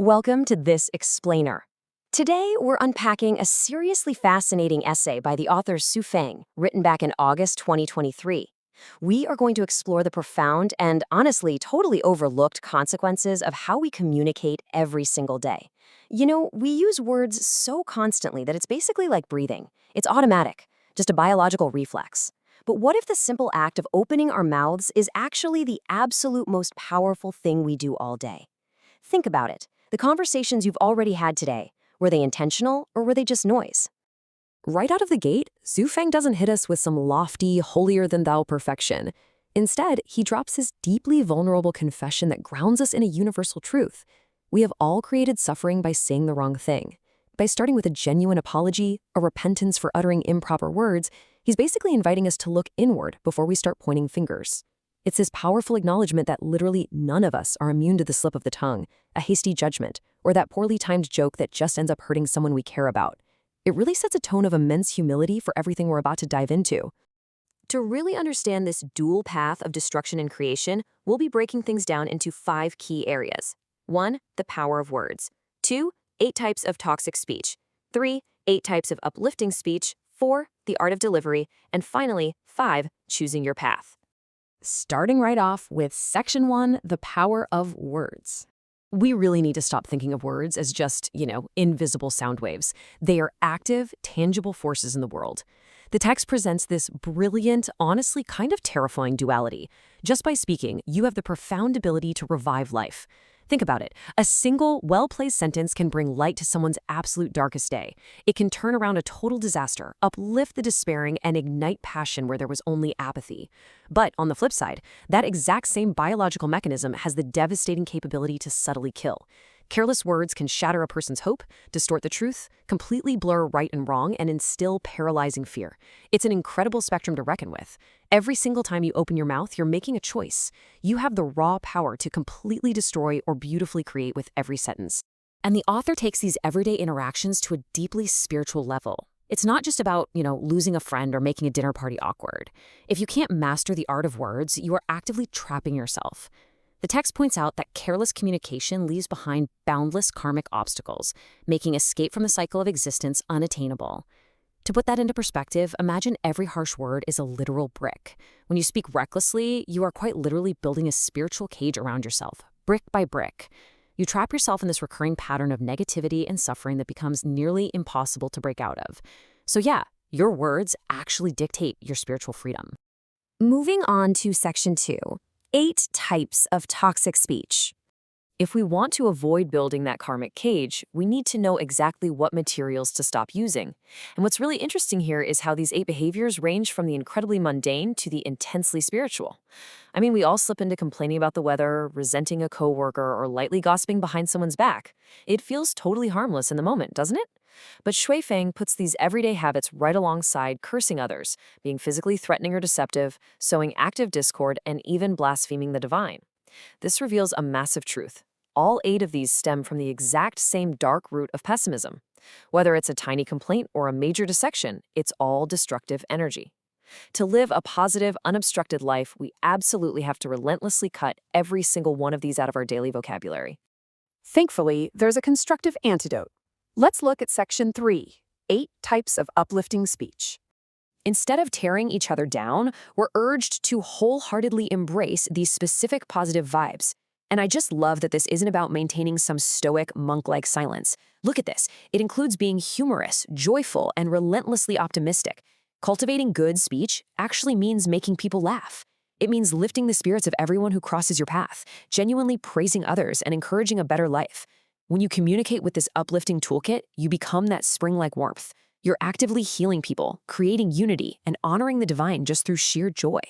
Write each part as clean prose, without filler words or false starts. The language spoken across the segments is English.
Welcome to This Explainer. Today, we're unpacking a seriously fascinating essay by the author Su Feng, written back in August 2023. We are going to explore the profound and, honestly, totally overlooked consequences of how we communicate every single day. We use words so constantly that it's basically like breathing. It's automatic, just a biological reflex. But what if the simple act of opening our mouths is actually the absolute most powerful thing we do all day? Think about it. The conversations you've already had today, were they intentional or were they just noise? Right out of the gate, Su Feng doesn't hit us with some lofty, holier-than-thou perfection. Instead, he drops his deeply vulnerable confession that grounds us in a universal truth. We have all created suffering by saying the wrong thing. By starting with a genuine apology, a repentance for uttering improper words, he's basically inviting us to look inward before we start pointing fingers. It's his powerful acknowledgement that literally none of us are immune to the slip of the tongue, a hasty judgment, or that poorly timed joke that just ends up hurting someone we care about. It really sets a tone of immense humility for everything we're about to dive into. To really understand this dual path of destruction and creation, we'll be breaking things down into 5 key areas. 1. The power of words. 2. 8 types of toxic speech. 3. 8 types of uplifting speech. 4. The art of delivery. And finally, 5. Choosing your path. Starting right off with Section 1, the power of words. We really need to stop thinking of words as just, invisible sound waves. They are active, tangible forces in the world. The text presents this brilliant, honestly kind of terrifying duality. Just by speaking, you have the profound ability to revive life. Think about it. A single, well-placed sentence can bring light to someone's absolute darkest day. It can turn around a total disaster, uplift the despairing, and ignite passion where there was only apathy. But on the flip side, that exact same biological mechanism has the devastating capability to subtly kill. Careless words can shatter a person's hope, distort the truth, completely blur right and wrong, and instill paralyzing fear. It's an incredible spectrum to reckon with. Every single time you open your mouth, you're making a choice. You have the raw power to completely destroy or beautifully create with every sentence. And the author takes these everyday interactions to a deeply spiritual level. It's not just about, losing a friend or making a dinner party awkward. If you can't master the art of words, you are actively trapping yourself. The text points out that careless communication leaves behind boundless karmic obstacles, making escape from the cycle of existence unattainable. To put that into perspective, imagine every harsh word is a literal brick. When you speak recklessly, you are quite literally building a spiritual cage around yourself, brick by brick. You trap yourself in this recurring pattern of negativity and suffering that becomes nearly impossible to break out of. So yeah, your words actually dictate your spiritual freedom. Moving on to Section 2. 8 types of toxic speech. If we want to avoid building that karmic cage, we need to know exactly what materials to stop using. And what's really interesting here is how these 8 behaviors range from the incredibly mundane to the intensely spiritual. We all slip into complaining about the weather, resenting a coworker, or lightly gossiping behind someone's back. It feels totally harmless in the moment, doesn't it? But Shui Feng puts these everyday habits right alongside cursing others, being physically threatening or deceptive, sowing active discord, and even blaspheming the divine. This reveals a massive truth. All 8 of these stem from the exact same dark root of pessimism. Whether it's a tiny complaint or a major dissection, it's all destructive energy. To live a positive, unobstructed life, we absolutely have to relentlessly cut every single one of these out of our daily vocabulary. Thankfully, there's a constructive antidote. Let's look at Section 3, 8 types of uplifting speech. Instead of tearing each other down, we're urged to wholeheartedly embrace these specific positive vibes. And I just love that this isn't about maintaining some stoic, monk-like silence. Look at this. It includes being humorous, joyful, and relentlessly optimistic. Cultivating good speech actually means making people laugh. It means lifting the spirits of everyone who crosses your path, genuinely praising others, and encouraging a better life. When you communicate with this uplifting toolkit, you become that spring-like warmth. You're actively healing people, creating unity, and honoring the divine just through sheer joy.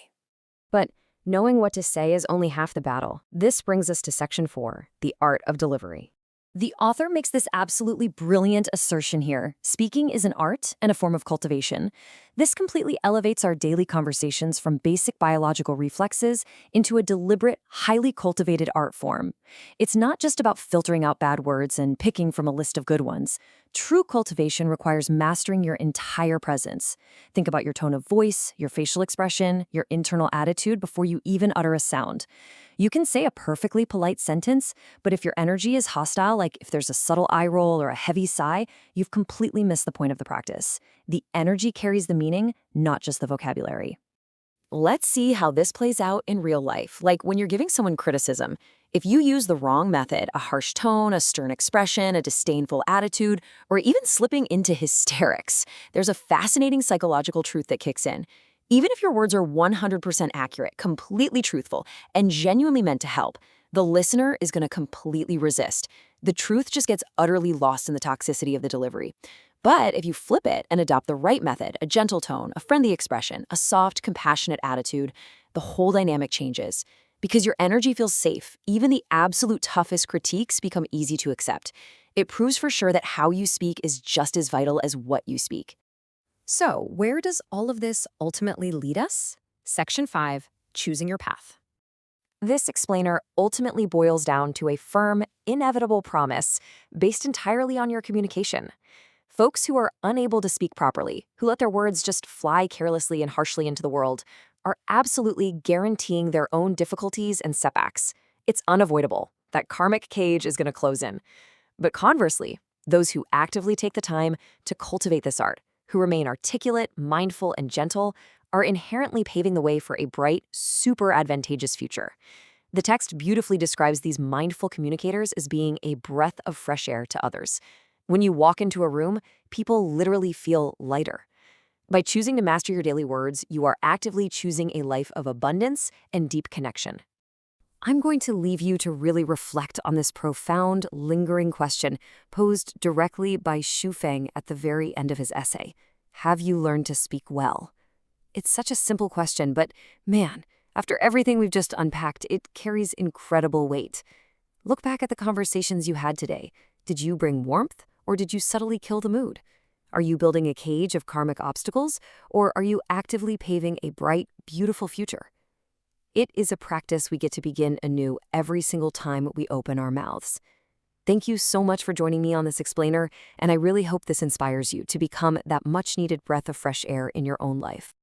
But knowing what to say is only half the battle. This brings us to Section 4, the art of delivery. The author makes this absolutely brilliant assertion here. Speaking is an art and a form of cultivation. This completely elevates our daily conversations from basic biological reflexes into a deliberate, highly cultivated art form. It's not just about filtering out bad words and picking from a list of good ones. True cultivation requires mastering your entire presence. Think about your tone of voice, your facial expression, your internal attitude before you even utter a sound. You can say a perfectly polite sentence, but if your energy is hostile, like if there's a subtle eye roll or a heavy sigh, you've completely missed the point of the practice. The energy carries the meaning, not just the vocabulary. Let's see how this plays out in real life, like when you're giving someone criticism. If you use the wrong method, a harsh tone, a stern expression, a disdainful attitude, or even slipping into hysterics, there's a fascinating psychological truth that kicks in. Even if your words are 100% accurate, completely truthful, and genuinely meant to help, the listener is going to completely resist. The truth just gets utterly lost in the toxicity of the delivery. But if you flip it and adopt the right method, a gentle tone, a friendly expression, a soft, compassionate attitude, the whole dynamic changes. Because your energy feels safe, even the absolute toughest critiques become easy to accept. It proves for sure that how you speak is just as vital as what you speak. So, where does all of this ultimately lead us? Section 5, Choosing Your Path. This explainer ultimately boils down to a firm, inevitable promise based entirely on your communication. Folks who are unable to speak properly, who let their words just fly carelessly and harshly into the world, are absolutely guaranteeing their own difficulties and setbacks. It's unavoidable. That karmic cage is going to close in. But conversely, those who actively take the time to cultivate this art, who remain articulate, mindful, and gentle, are inherently paving the way for a bright, super advantageous future. The text beautifully describes these mindful communicators as being a breath of fresh air to others. When you walk into a room, people literally feel lighter. By choosing to master your daily words, you are actively choosing a life of abundance and deep connection. I'm going to leave you to really reflect on this profound, lingering question posed directly by Xu Feng at the very end of his essay. Have you learned to speak well? It's such a simple question, but man, after everything we've just unpacked, it carries incredible weight. Look back at the conversations you had today. Did you bring warmth, or did you subtly kill the mood? Are you building a cage of karmic obstacles, or are you actively paving a bright, beautiful future? It is a practice we get to begin anew every single time we open our mouths. Thank you so much for joining me on this explainer, and I really hope this inspires you to become that much-needed breath of fresh air in your own life.